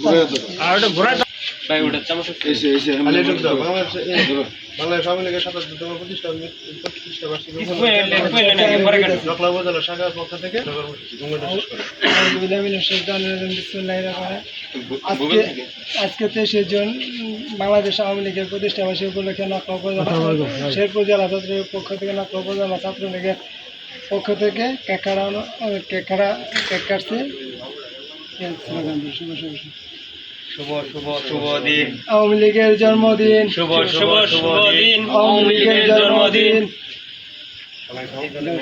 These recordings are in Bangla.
ভাই ওটা চামচ বাংলাদেশ আওয়ামী লীগের ৭৭তম প্রতিষ্ঠা বার্ষিকী উপজেলা শাখার পক্ষ থেকে আজকে 23 জুন বাংলাদেশ আওয়ামী লীগের প্রতিষ্ঠা বার্ষিকী উপলক্ষে নকলা উপজেলা শেরপুর জেলা ছাত্রের পক্ষ থেকে নকলা উপজেলা ছাত্রলীগের পক্ষ থেকে কেক কাটছে। শুভ শুভ শুভ দিন আওয়ামী লীগের জন্মদিন, শুভ শুভ শুভ দিন আওয়ামী লীগের জন্মদিন,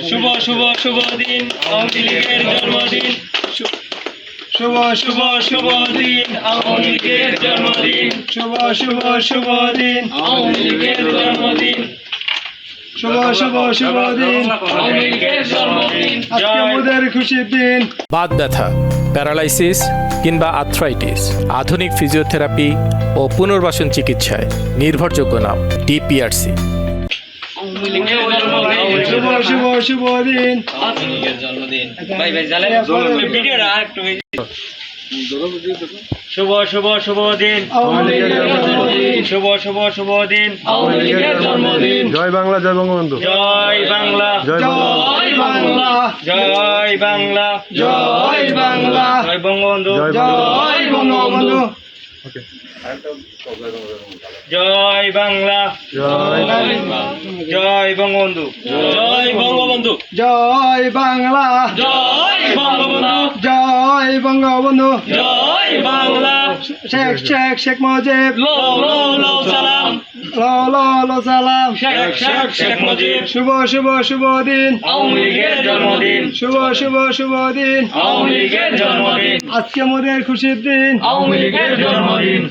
শুভ শুভ শুভ দিন আওয়ামী লীগের জন্মদিন, শুভ শুভ শুভ দিন আওয়ামী লীগের জন্মদিন, শুভ শুভ শুভ দিন আওয়ামী লীগের জন্মদিন, শুভ শুভ শুভ দিন আওয়ামী লীগের জন্মদিন। আজকে আমাদের খুশির দিন। বাত ব্যথা, প্যারালাইসিস কিংবা আর্থ্রাইটিস, আধুনিক ফিজিওথেরাপি ও পুনর্বাসন চিকিৎসায় নির্ভরযোগ্য নাম ডিপিআরসি। শুভ শুভ শুভ দিন আওয়ামী লীগের জন্মদিন। ভাই ভাই জানেন ভিডিওটা আরেকটু শুভ শুভ শুভ দিন আওয়ামী লীগের জন্মদিন, শুভ শুভ শুভ দিন আওয়ামী লীগের জন্মদিন। জয় বাংলা, জয় বঙ্গবন্ধু। জয় বাংলা, জয় বাংলা, জয় বাংলা, জয় বাংলা, জয় বঙ্গবন্ধু, জয় বঙ্গবন্ধু, জয় বাংলা, জয় বঙ্গবন্ধু, জয় বঙ্গবন্ধু, জয় বাংলা, জয় বঙ্গবন্ধু, জয় বঙ্গবন্ধু, জয় বাংলা। শেখ শেখ শেখ মুজিব, লো লো লো সালাম, লো লো লো সালাম। শেখ শেখ শেখ মুজিব। শুভ শুভ শুভ দিন আওয়ামী লীগের জন্মদিন, শুভ শুভ শুভ দিন আওয়ামী লীগের জন্মদিন, আজকে আমাদের খুশির দিন। আওয়ামী লীগের জন্মদিন।